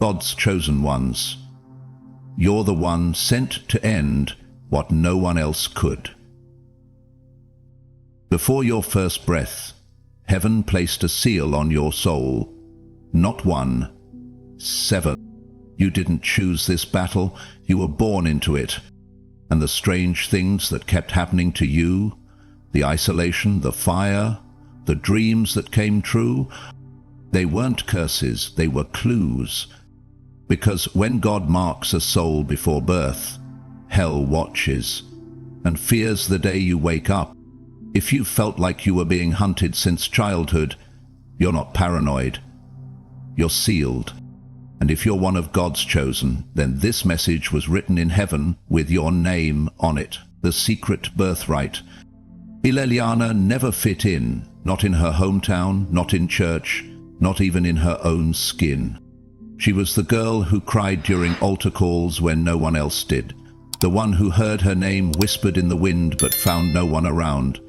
God's chosen ones. You're the one sent to end what no one else could. Before your first breath, heaven placed a seal on your soul. Not 1, 7. You didn't choose this battle, you were born into it. And the strange things that kept happening to you, the isolation, the fire, the dreams that came true, they weren't curses, they were clues. Because when God marks a soul before birth, hell watches and fears the day you wake up. If you felt like you were being hunted since childhood, you're not paranoid. You're sealed. And if you're one of God's chosen, then this message was written in heaven with your name on it, the secret birthright. Eliana never fit in, not in her hometown, not in church, not even in her own skin. She was the girl who cried during altar calls when no one else did, the one who heard her name whispered in the wind but found no one around,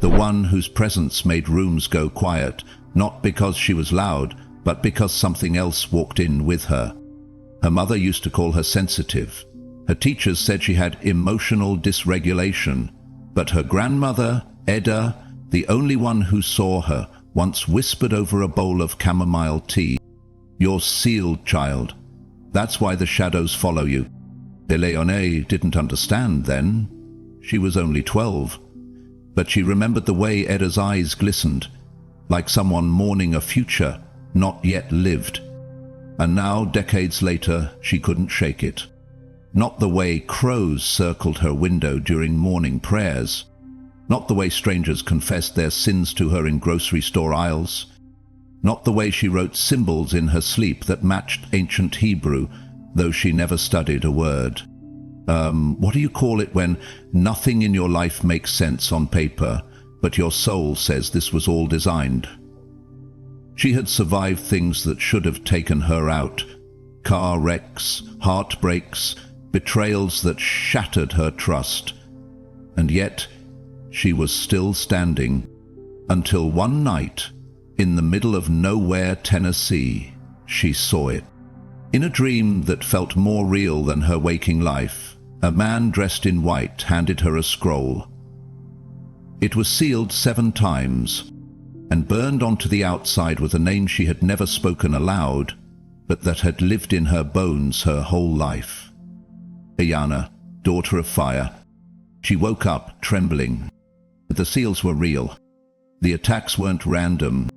the one whose presence made rooms go quiet, not because she was loud, but because something else walked in with her. Her mother used to call her sensitive. Her teachers said she had emotional dysregulation, but her grandmother, Edda, the only one who saw her, once whispered over a bowl of chamomile tea, "You're sealed, child. That's why the shadows follow you." Eleonore didn't understand then. She was only 12. But she remembered the way Edda's eyes glistened, like someone mourning a future not yet lived. And now, decades later, she couldn't shake it. Not the way crows circled her window during morning prayers. Not the way strangers confessed their sins to her in grocery store aisles. Not the way she wrote symbols in her sleep that matched ancient Hebrew, though she never studied a word. What do you call it when nothing in your life makes sense on paper, but your soul says this was all designed? She had survived things that should have taken her out. Car wrecks, heartbreaks, betrayals that shattered her trust. And yet, she was still standing. Until one night, in the middle of nowhere, Tennessee, she saw it. In a dream that felt more real than her waking life, a man dressed in white handed her a scroll. It was sealed 7 times, and burned onto the outside with a name she had never spoken aloud, but that had lived in her bones her whole life. Eliana, daughter of fire. She woke up, trembling. The seals were real. The attacks weren't random.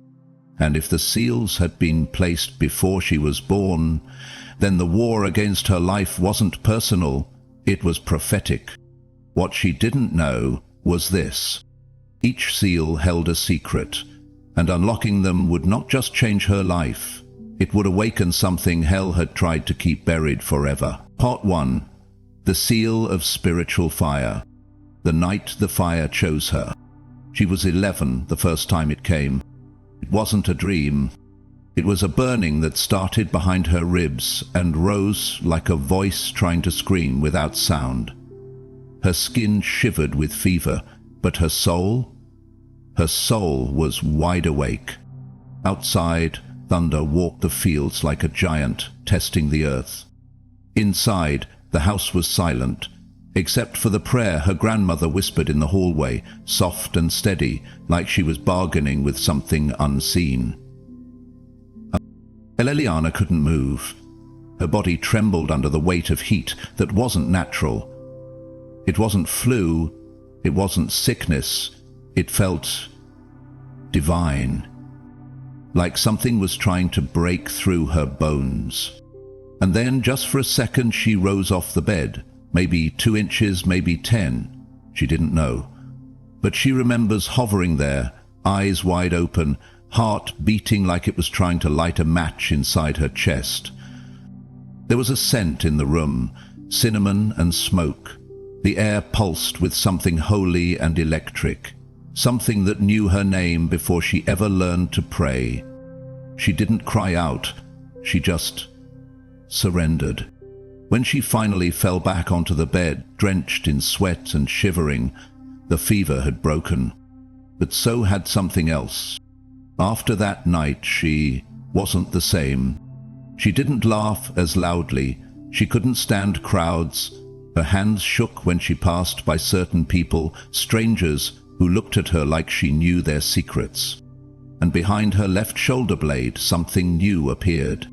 And if the seals had been placed before she was born, then the war against her life wasn't personal, it was prophetic. What she didn't know was this. Each seal held a secret, and unlocking them would not just change her life, it would awaken something hell had tried to keep buried forever. Part 1. The Seal of Spiritual Fire. The night the fire chose her. She was 11 the first time it came. It wasn't a dream. It was a burning that started behind her ribs and rose like a voice trying to scream without sound. Her skin shivered with fever, but her soul was wide awake. Outside, thunder walked the fields like a giant, testing the earth. Inside, the house was silent, except for the prayer her grandmother whispered in the hallway, soft and steady, like she was bargaining with something unseen. Eliana couldn't move. Her body trembled under the weight of heat that wasn't natural. It wasn't flu, it wasn't sickness, it felt divine. Like something was trying to break through her bones. And then, just for a second, she rose off the bed. Maybe 2 inches, maybe 10. She didn't know. But she remembers hovering there, eyes wide open, heart beating like it was trying to light a match inside her chest. There was a scent in the room, cinnamon and smoke. The air pulsed with something holy and electric, something that knew her name before she ever learned to pray. She didn't cry out, she just surrendered. When she finally fell back onto the bed, drenched in sweat and shivering, the fever had broken. But so had something else. After that night, she wasn't the same. She didn't laugh as loudly. She couldn't stand crowds. Her hands shook when she passed by certain people, strangers who looked at her like she knew their secrets. And behind her left shoulder blade, something new appeared.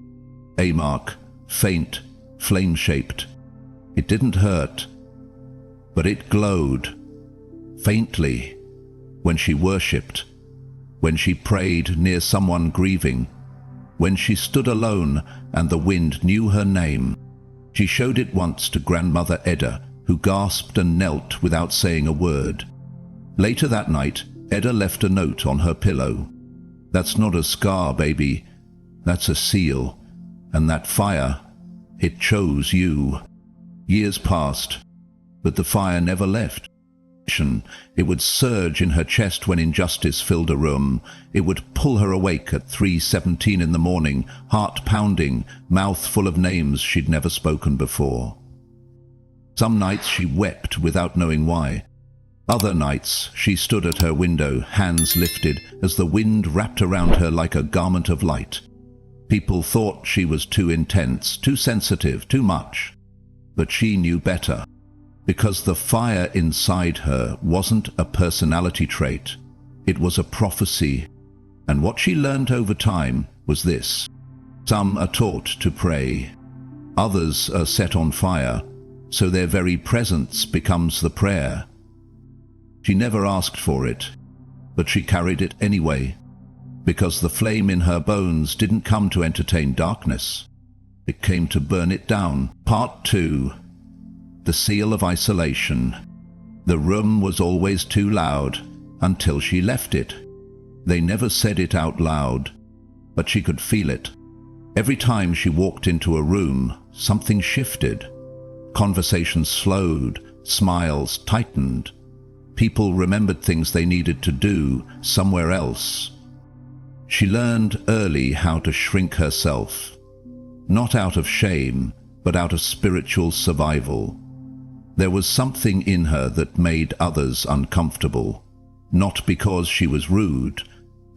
A mark, faint, flame-shaped. It didn't hurt, but it glowed, faintly, when she worshipped, when she prayed near someone grieving, when she stood alone and the wind knew her name. She showed it once to Grandmother Edda, who gasped and knelt without saying a word. Later that night, Edda left a note on her pillow. "That's not a scar, baby. That's a seal. And that fire, it chose you." Years passed, but the fire never left. It would surge in her chest when injustice filled a room. It would pull her awake at 3:17 in the morning, heart pounding, mouth full of names she'd never spoken before. Some nights she wept without knowing why. Other nights she stood at her window, hands lifted, as the wind wrapped around her like a garment of light. People thought she was too intense, too sensitive, too much. But she knew better. Because the fire inside her wasn't a personality trait, it was a prophecy. And what she learned over time was this: some are taught to pray, others are set on fire, so their very presence becomes the prayer. She never asked for it, but she carried it anyway, because the flame in her bones didn't come to entertain darkness. It came to burn it down. Part 2. The seal of isolation. The room was always too loud until she left it. They never said it out loud, but she could feel it. Every time she walked into a room, something shifted. Conversations slowed, smiles tightened. People remembered things they needed to do somewhere else. She learned early how to shrink herself, not out of shame, but out of spiritual survival. There was something in her that made others uncomfortable, not because she was rude,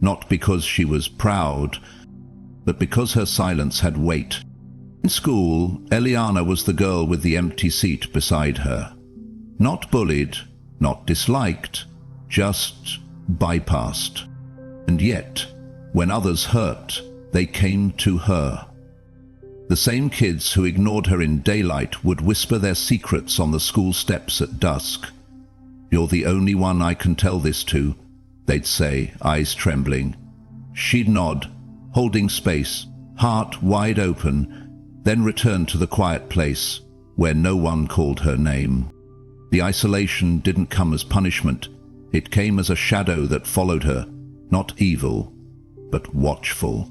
not because she was proud, but because her silence had weight. In school, Eliana was the girl with the empty seat beside her. Not bullied, not disliked, just bypassed. And yet, when others hurt, they came to her. The same kids who ignored her in daylight would whisper their secrets on the school steps at dusk. "You're the only one I can tell this to," they'd say, eyes trembling. She'd nod, holding space, heart wide open, then return to the quiet place where no one called her name. The isolation didn't come as punishment. It came as a shadow that followed her, not evil, but watchful.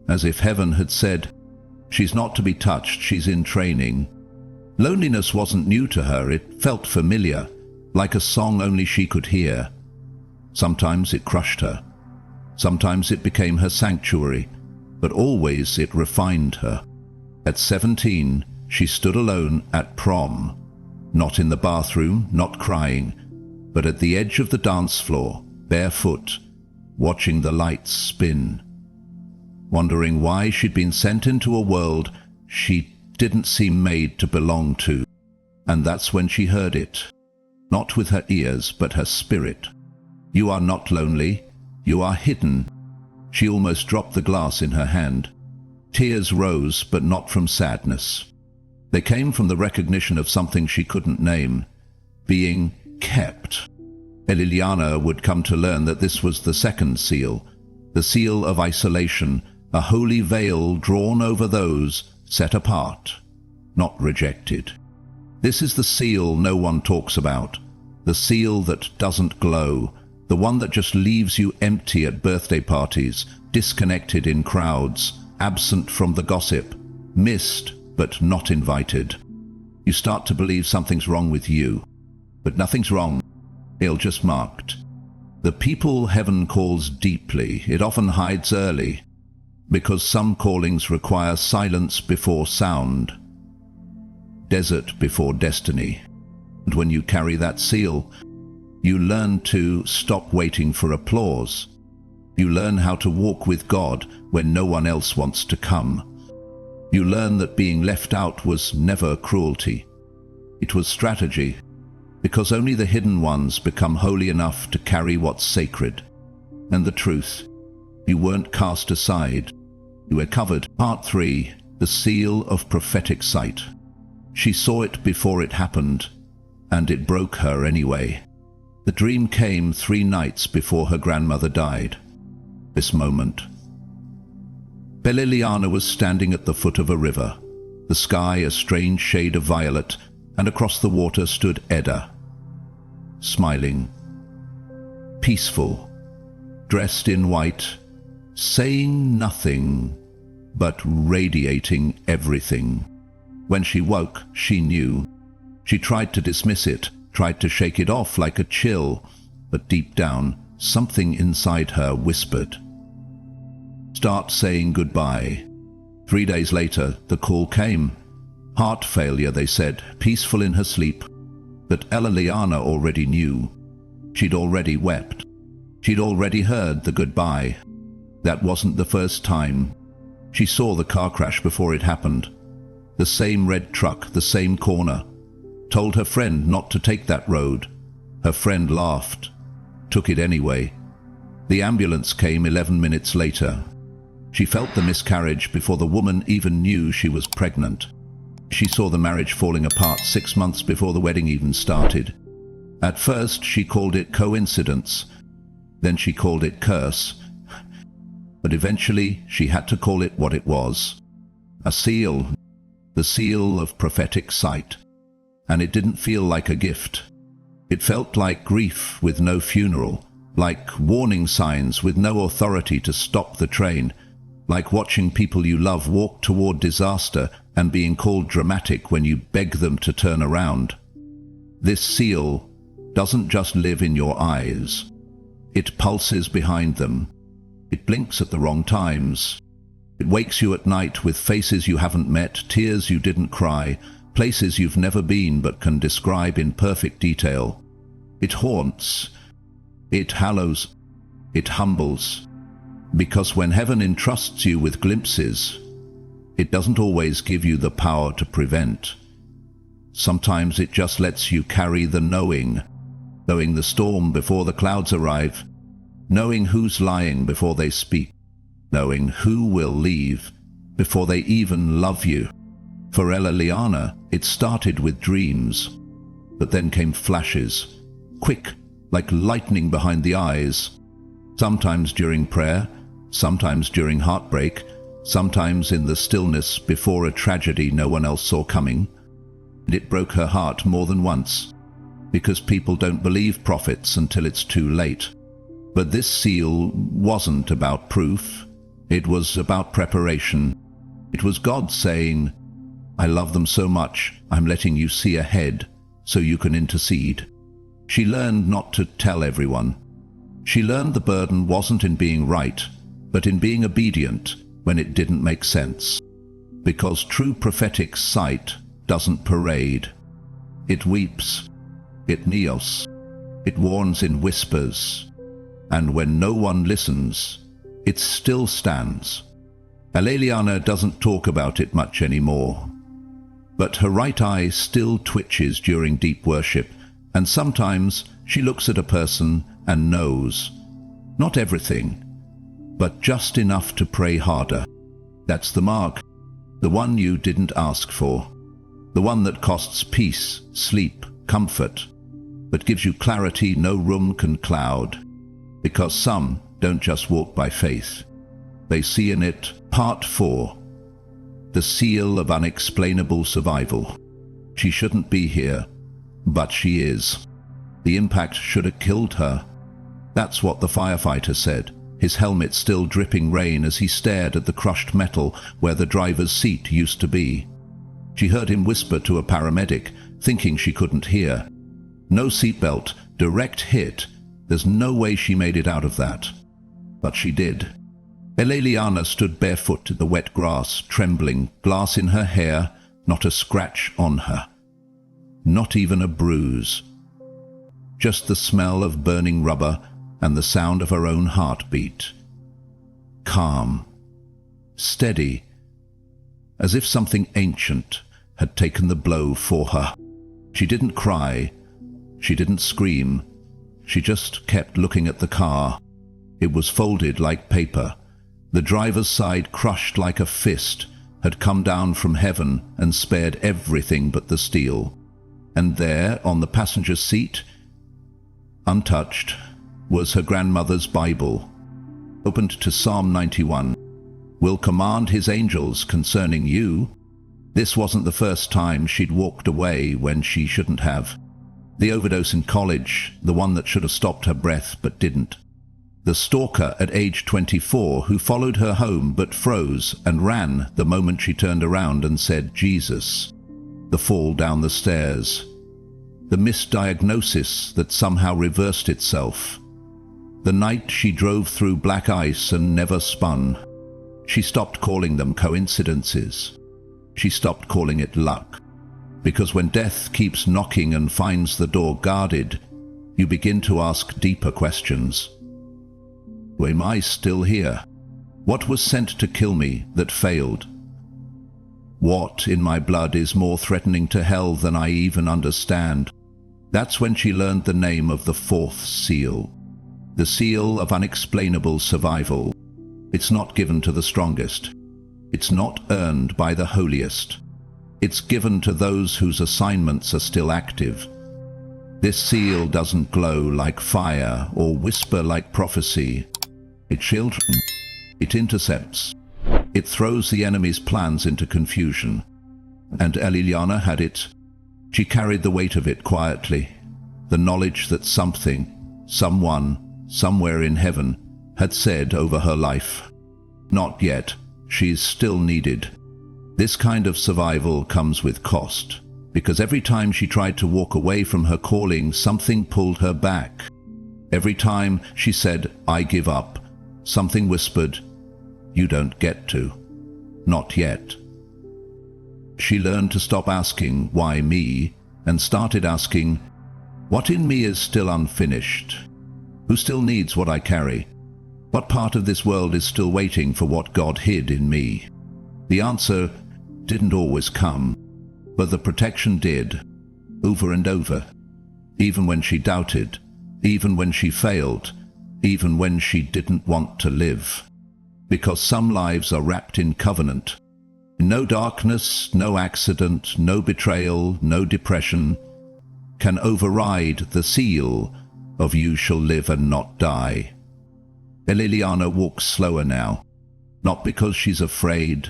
As if heaven had said, "She's not to be touched, she's in training." Loneliness wasn't new to her, it felt familiar, like a song only she could hear. Sometimes it crushed her. Sometimes it became her sanctuary, but always it refined her. At 17, she stood alone at prom, not in the bathroom, not crying, but at the edge of the dance floor, barefoot, watching the lights spin, wondering why she'd been sent into a world she didn't seem made to belong to. And that's when she heard it, not with her ears, but her spirit. "You are not lonely, you are hidden." She almost dropped the glass in her hand. Tears rose, but not from sadness. They came from the recognition of something she couldn't name, being kept. Eliana would come to learn that this was the second seal, the seal of isolation, a holy veil drawn over those set apart, not rejected. This is the seal no one talks about, the seal that doesn't glow, the one that just leaves you empty at birthday parties, disconnected in crowds, absent from the gossip, missed but not invited. You start to believe something's wrong with you, but nothing's wrong. You're just marked. The people heaven calls deeply, it often hides early, because some callings require silence before sound, desert before destiny. And when you carry that seal, you learn to stop waiting for applause. You learn how to walk with God when no one else wants to come. You learn that being left out was never cruelty. It was strategy, because only the hidden ones become holy enough to carry what's sacred. And the truth, you weren't cast aside. You were covered. Part 3. The Seal of Prophetic Sight. She saw it before it happened, and it broke her anyway. The dream came 3 nights before her grandmother died. This moment. Liliana was standing at the foot of a river, the sky a strange shade of violet, and across the water stood Edda, smiling, peaceful, dressed in white, saying nothing, but radiating everything. When she woke, she knew. She tried to dismiss it, tried to shake it off like a chill, but deep down, something inside her whispered, "Start saying goodbye." 3 days later, the call came. Heart failure, they said, peaceful in her sleep. But Liliana already knew. She'd already wept. She'd already heard the goodbye. That wasn't the first time. She saw the car crash before it happened. The same red truck, the same corner. Told her friend not to take that road. Her friend laughed. Took it anyway. The ambulance came 11 minutes later. She felt the miscarriage before the woman even knew she was pregnant. She saw the marriage falling apart 6 months before the wedding even started. At first, she called it coincidence. Then she called it curse. But eventually, she had to call it what it was. A seal. The seal of prophetic sight. And it didn't feel like a gift. It felt like grief with no funeral, like warning signs with no authority to stop the train, like watching people you love walk toward disaster and being called dramatic when you beg them to turn around. This seal doesn't just live in your eyes. It pulses behind them. It blinks at the wrong times. It wakes you at night with faces you haven't met, tears you didn't cry, places you've never been but can describe in perfect detail. It haunts. It hallows. It humbles. Because when heaven entrusts you with glimpses, it doesn't always give you the power to prevent. Sometimes it just lets you carry the knowing the storm before the clouds arrive, knowing who's lying before they speak, knowing who will leave before they even love you. For Liliana, it started with dreams, but then came flashes, quick, like lightning behind the eyes, sometimes during prayer, sometimes during heartbreak, sometimes in the stillness before a tragedy no one else saw coming. And it broke her heart more than once, because people don't believe prophets until it's too late. But this seal wasn't about proof. It was about preparation. It was God saying, "I love them so much, I'm letting you see ahead so you can intercede." She learned not to tell everyone. She learned the burden wasn't in being right, but in being obedient when it didn't make sense. Because true prophetic sight doesn't parade. It weeps. It kneels. It warns in whispers. And when no one listens, it still stands. Liliana doesn't talk about it much anymore. But her right eye still twitches during deep worship, and sometimes she looks at a person and knows. Not everything, but just enough to pray harder. That's the mark. The one you didn't ask for. The one that costs peace, sleep, comfort, but gives you clarity no room can cloud. Because some don't just walk by faith. They see in it. Part 4. The seal of unexplainable survival. She shouldn't be here, but she is. The impact should have killed her. That's what the firefighter said, his helmet still dripping rain as he stared at the crushed metal where the driver's seat used to be. She heard him whisper to a paramedic, thinking she couldn't hear. No seatbelt, direct hit. There's no way she made it out of that. But she did. Liliana stood barefoot in the wet grass, trembling, glass in her hair, not a scratch on her. Not even a bruise. Just the smell of burning rubber and the sound of her own heartbeat. Calm. Steady. as if something ancient had taken the blow for her. She didn't cry, she didn't scream, she just kept looking at the car. It was folded like paper. The driver's side, crushed like a fist, had come down from heaven and spared everything but the steel. And there, on the passenger seat, untouched, was her grandmother's Bible, opened to Psalm 91. "Will command his angels concerning you." This wasn't the first time she'd walked away when she shouldn't have. The overdose in college, the one that should have stopped her breath but didn't. The stalker at age 24 who followed her home but froze and ran the moment she turned around and said, "Jesus." The fall down the stairs. The misdiagnosis that somehow reversed itself. The night she drove through black ice and never spun. She stopped calling them coincidences. She stopped calling it luck. Because when death keeps knocking and finds the door guarded, you begin to ask deeper questions. Am I still here? What was sent to kill me that failed? What in my blood is more threatening to hell than I even understand? That's when she learned the name of the fourth seal. The seal of unexplainable survival. It's not given to the strongest. It's not earned by the holiest. It's given to those whose assignments are still active. This seal doesn't glow like fire or whisper like prophecy. It shields, it intercepts, it throws the enemy's plans into confusion. And Liliana had it. She carried the weight of it quietly, the knowledge that something, someone, somewhere in heaven had said over her life. Not yet, she's still needed. This kind of survival comes with cost, because every time she tried to walk away from her calling, something pulled her back. Every time she said, "I give up," something whispered, "You don't get to. Not yet." She learned to stop asking, "Why me?" and started asking, "What in me is still unfinished? Who still needs what I carry? What part of this world is still waiting for what God hid in me?" The answer didn't always come, but the protection did, over and over. Even when she doubted, even when she failed, even when she didn't want to live. Because some lives are wrapped in covenant. No darkness, no accident, no betrayal, no depression can override the seal of "You shall live and not die." Liliana walks slower now, not because she's afraid,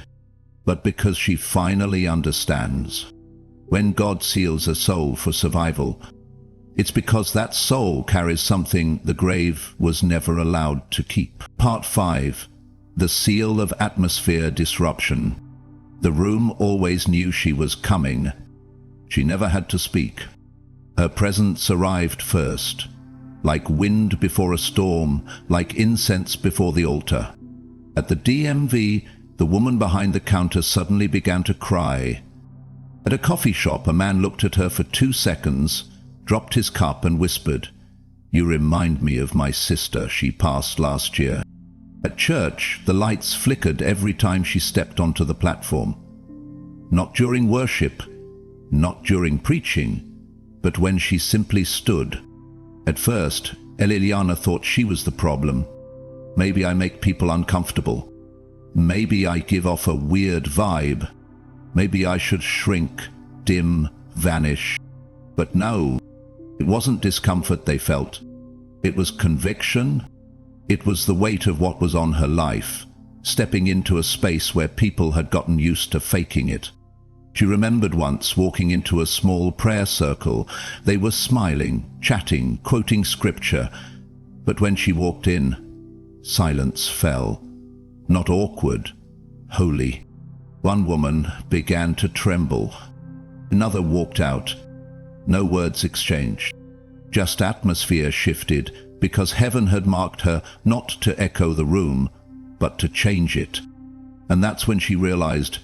but because she finally understands. When God seals a soul for survival, it's because that soul carries something the grave was never allowed to keep. Part 5. The seal of atmosphere disruption. The room always knew she was coming. She never had to speak. Her presence arrived first, like wind before a storm, like incense before the altar. At the DMV, the woman behind the counter suddenly began to cry. At a coffee shop, a man looked at her for 2 seconds, dropped his cup and whispered, "You remind me of my sister, she passed last year." At church, the lights flickered every time she stepped onto the platform. Not during worship, not during preaching, but when she simply stood. At first, Liliana thought she was the problem. Maybe I make people uncomfortable. Maybe I give off a weird vibe. Maybe I should shrink, dim, vanish. But no, it wasn't discomfort they felt. It was conviction. It was the weight of what was on her life, stepping into a space where people had gotten used to faking it. She remembered once walking into a small prayer circle. They were smiling, chatting, quoting scripture. But when she walked in, silence fell. Not awkward, holy. One woman began to tremble. Another walked out. No words exchanged. Just atmosphere shifted, because heaven had marked her not to echo the room, but to change it. And that's when she realized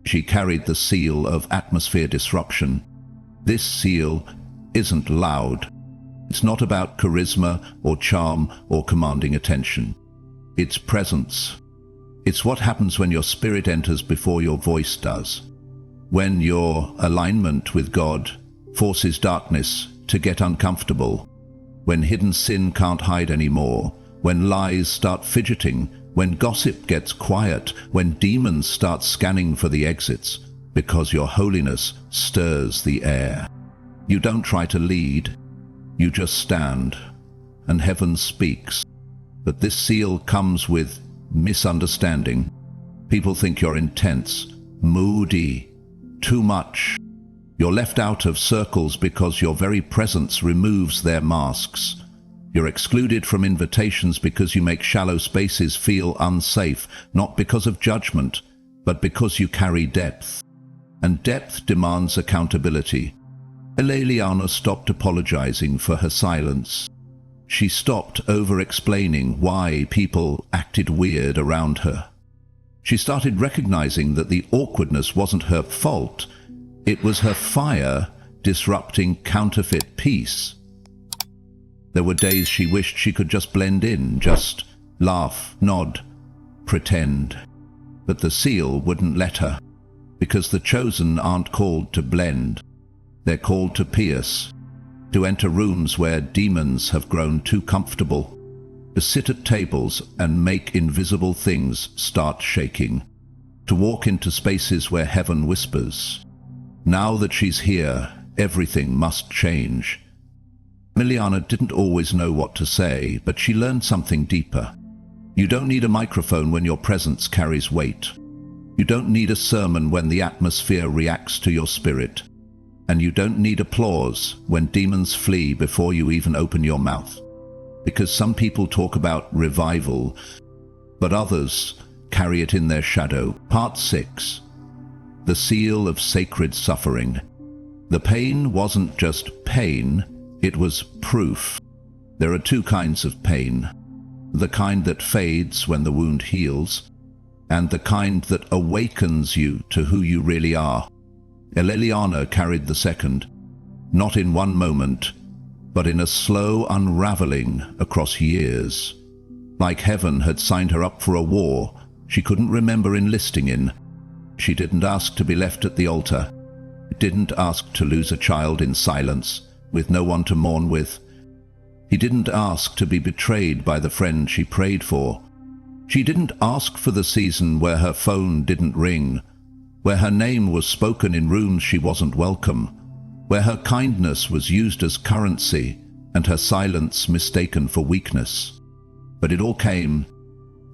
she carried the seal of atmosphere disruption. This seal isn't loud. It's not about charisma or charm or commanding attention. It's presence. It's what happens when your spirit enters before your voice does. When your alignment with God forces darkness to get uncomfortable. When hidden sin can't hide anymore. When lies start fidgeting. When gossip gets quiet. When demons start scanning for the exits. Because your holiness stirs the air. You don't try to lead. You just stand. And heaven speaks. But this seal comes with misunderstanding. People think you're intense, moody, too much. You're left out of circles because your very presence removes their masks. You're excluded from invitations because you make shallow spaces feel unsafe, not because of judgment, but because you carry depth. And depth demands accountability. Liliana stopped apologizing for her silence. She stopped over-explaining why people acted weird around her. She started recognizing that the awkwardness wasn't her fault. It was her fire disrupting counterfeit peace. There were days she wished she could just blend in, just laugh, nod, pretend. But the seal wouldn't let her, because the chosen aren't called to blend. They're called to pierce, to enter rooms where demons have grown too comfortable, to sit at tables and make invisible things start shaking, to walk into spaces where heaven whispers. Now that she's here, everything must change. Liliana didn't always know what to say, but she learned something deeper. You don't need a microphone when your presence carries weight. You don't need a sermon when the atmosphere reacts to your spirit. And you don't need applause when demons flee before you even open your mouth. Because some people talk about revival, but others carry it in their shadow. Part 6. The seal of sacred suffering. The pain wasn't just pain, it was proof. There are two kinds of pain. The kind that fades when the wound heals, and the kind that awakens you to who you really are. Liliana carried the second, not in one moment, but in a slow unraveling across years. Like heaven had signed her up for a war she couldn't remember enlisting in. She didn't ask to be left at the altar, didn't ask to lose a child in silence, with no one to mourn with. He didn't ask to be betrayed by the friend she prayed for. She didn't ask for the season where her phone didn't ring, where her name was spoken in rooms she wasn't welcome, where her kindness was used as currency and her silence mistaken for weakness. But it all came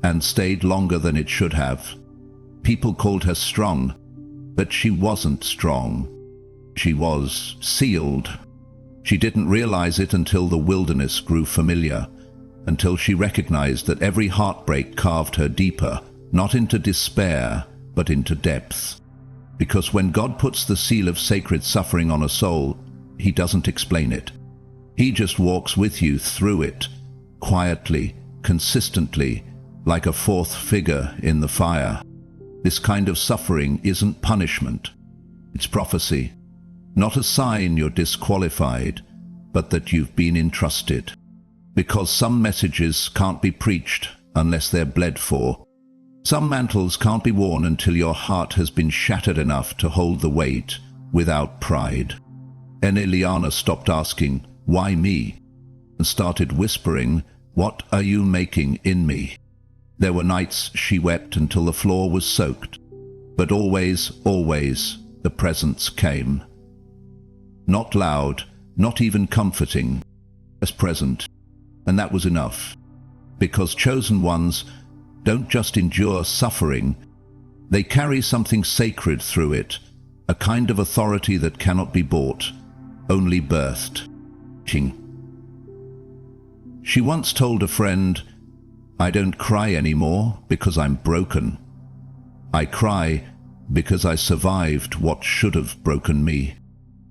and stayed longer than it should have. People called her strong, but she wasn't strong. She was sealed. She didn't realize it until the wilderness grew familiar, until she recognized that every heartbreak carved her deeper, not into despair, but into depth. Because when God puts the seal of sacred suffering on a soul, He doesn't explain it. He just walks with you through it, quietly, consistently, like a fourth figure in the fire. This kind of suffering isn't punishment. It's prophecy. Not a sign you're disqualified, but that you've been entrusted. Because some messages can't be preached unless they're bled for. Some mantles can't be worn until your heart has been shattered enough to hold the weight without pride. And Liliana stopped asking, "Why me?" and started whispering, "What are you making in me?" There were nights she wept until the floor was soaked, but always, always, the presence came. Not loud, not even comforting, just present. And that was enough. Because chosen ones don't just endure suffering, they carry something sacred through it, a kind of authority that cannot be bought, only birthed. She once told a friend, "I don't cry anymore because I'm broken. I cry because I survived what should have broken me."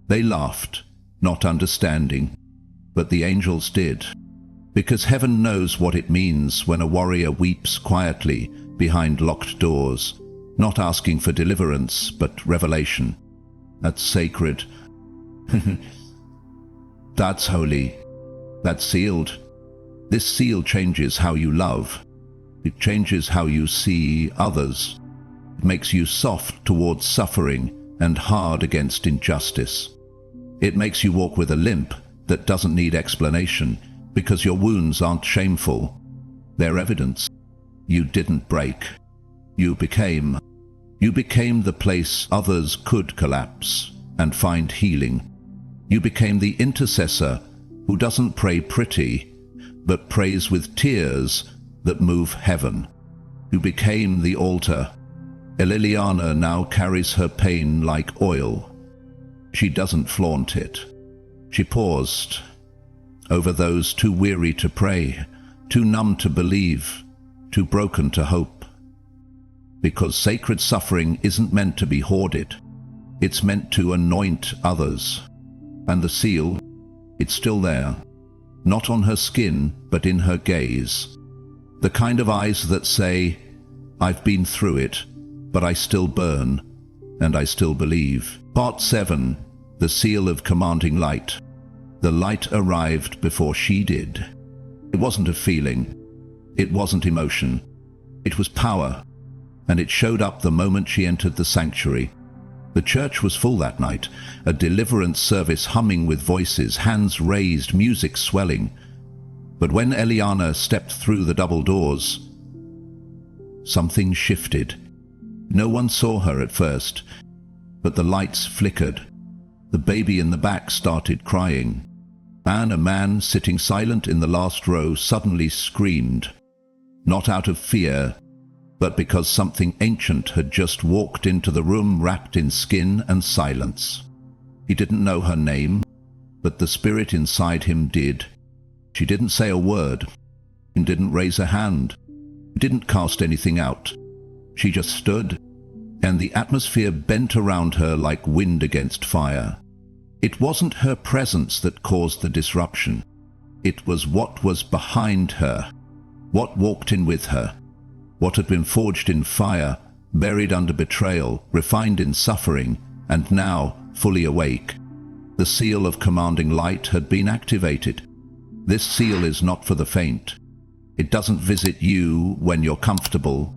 They laughed, not understanding, but the angels did. Because heaven knows what it means when a warrior weeps quietly behind locked doors, not asking for deliverance, but revelation. That's sacred. That's holy. That's sealed. This seal changes how you love. It changes how you see others. It makes you soft towards suffering and hard against injustice. It makes you walk with a limp that doesn't need explanation because your wounds aren't shameful. They're evidence. You didn't break. You became. You became the place others could collapse and find healing. You became the intercessor who doesn't pray pretty, but prays with tears that move heaven. You became the altar. Liliana now carries her pain like oil. She doesn't flaunt it. She paused over those too weary to pray, too numb to believe, too broken to hope. Because sacred suffering isn't meant to be hoarded. It's meant to anoint others. And the seal, it's still there. Not on her skin, but in her gaze. The kind of eyes that say, I've been through it, but I still burn, and I still believe. Part 7, the seal of commanding light. The light arrived before she did. It wasn't a feeling. It wasn't emotion. It was power, and it showed up the moment she entered the sanctuary. The church was full that night, a deliverance service humming with voices, hands raised, music swelling. But when Eliana stepped through the double doors, something shifted. No one saw her at first, but the lights flickered. The baby in the back started crying, and a man sitting silent in the last row suddenly screamed, not out of fear, but because something ancient had just walked into the room wrapped in skin and silence. He didn't know her name, but the spirit inside him did. She didn't say a word, and didn't raise a hand, didn't cast anything out. She just stood, and the atmosphere bent around her like wind against fire. It wasn't her presence that caused the disruption. It was what was behind her, what walked in with her, what had been forged in fire, buried under betrayal, refined in suffering, and now fully awake. The seal of commanding light had been activated. This seal is not for the faint. It doesn't visit you when you're comfortable.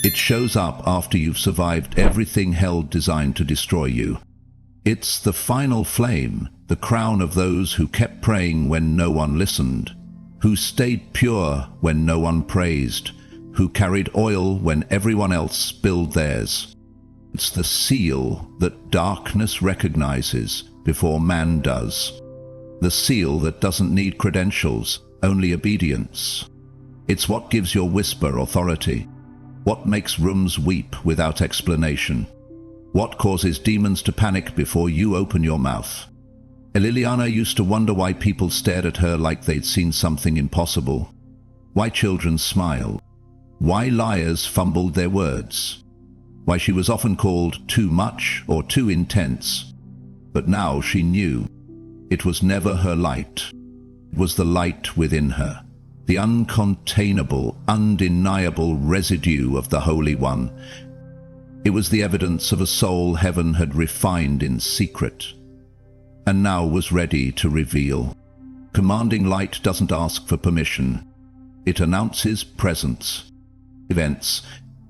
It shows up after you've survived everything hell designed to destroy you. It's the final flame, the crown of those who kept praying when no one listened, who stayed pure when no one praised, who carried oil when everyone else spilled theirs. It's the seal that darkness recognizes before man does. The seal that doesn't need credentials, only obedience. It's what gives your whisper authority, what makes rooms weep without explanation, what causes demons to panic before you open your mouth. Liliana used to wonder why people stared at her like they'd seen something impossible, why children smiled, why liars fumbled their words, why she was often called too much or too intense. But now she knew. It was never her light. It was the light within her, the uncontainable, undeniable residue of the Holy One. It was the evidence of a soul heaven had refined in secret, and now was ready to reveal. Commanding light doesn't ask for permission. It announces presence. Events.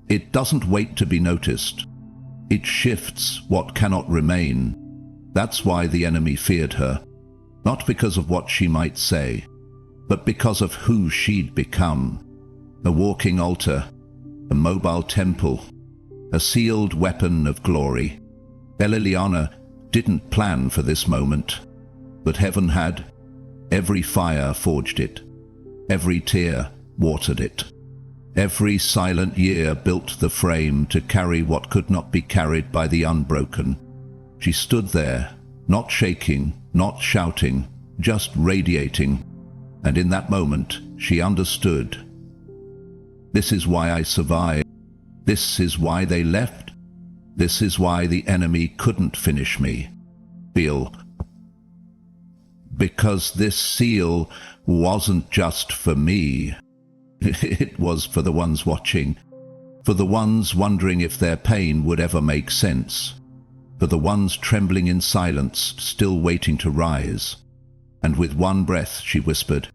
It doesn't wait to be noticed. It shifts what cannot remain. That's why the enemy feared her. Not because of what she might say, but because of who she'd become. A walking altar, a mobile temple, a sealed weapon of glory. Liliana didn't plan for this moment, but heaven had. Every fire forged it. Every tear watered it. Every silent year built the frame to carry what could not be carried by the unbroken. She stood there, not shaking, not shouting, just radiating, and in that moment she understood. This is why I survived. This is why they left. This is why the enemy couldn't finish me. Feel. Because this seal wasn't just for me. It was for the ones watching, for the ones wondering if their pain would ever make sense, for the ones trembling in silence, still waiting to rise. And with one breath she whispered,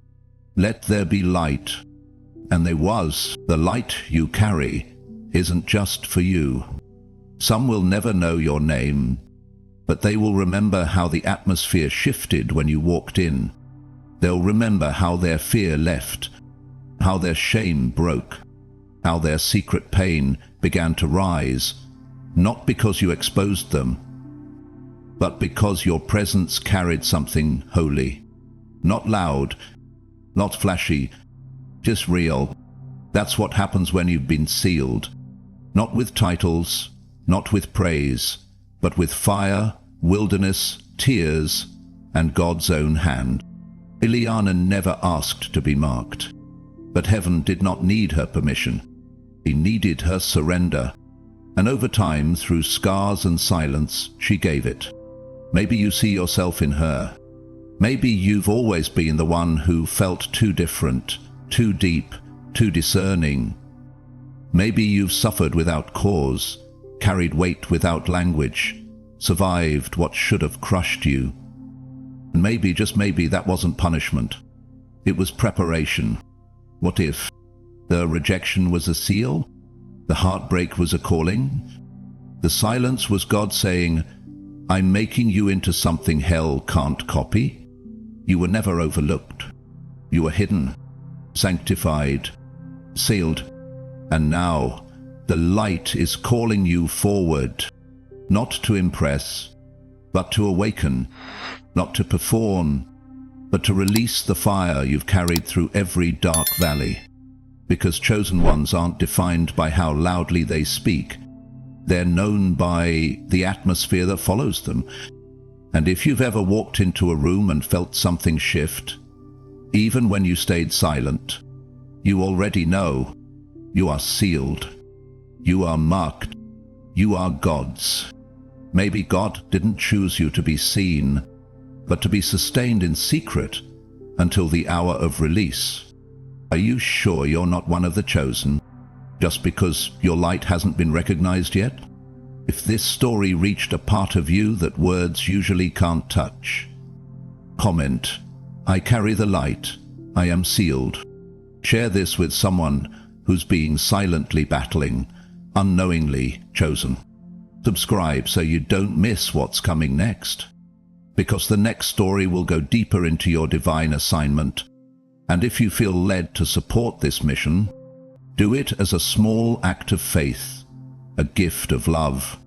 "Let there be light." And there was, the light you carry isn't just for you. Some will never know your name, but they will remember how the atmosphere shifted when you walked in. They'll remember how their fear left, how their shame broke, how their secret pain began to rise, not because you exposed them, but because your presence carried something holy. Not loud, not flashy, just real. That's what happens when you've been sealed. Not with titles, not with praise, but with fire, wilderness, tears, and God's own hand. Ileana never asked to be marked, but heaven did not need her permission. He needed her surrender, and over time, through scars and silence, she gave it. Maybe you see yourself in her. Maybe you've always been the one who felt too different, too deep, too discerning. Maybe you've suffered without cause, carried weight without language, survived what should have crushed you. And maybe, just maybe, that wasn't punishment. It was preparation. What if the rejection was a seal? The heartbreak was a calling? The silence was God saying, I'm making you into something hell can't copy? You were never overlooked. You were hidden, sanctified, sealed. And now the light is calling you forward, not to impress, but to awaken, not to perform, but to release the fire you've carried through every dark valley. Because chosen ones aren't defined by how loudly they speak. They're known by the atmosphere that follows them. And if you've ever walked into a room and felt something shift, even when you stayed silent, you already know you are sealed. You are marked. You are God's. Maybe God didn't choose you to be seen, but to be sustained in secret until the hour of release. Are you sure you're not one of the chosen, just because your light hasn't been recognized yet? If this story reached a part of you that words usually can't touch, comment, I carry the light, I am sealed. Share this with someone who's being silently battling, unknowingly chosen. Subscribe so you don't miss what's coming next, because the next story will go deeper into your divine assignment. And if you feel led to support this mission, do it as a small act of faith, a gift of love,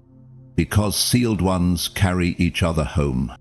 because sealed ones carry each other home.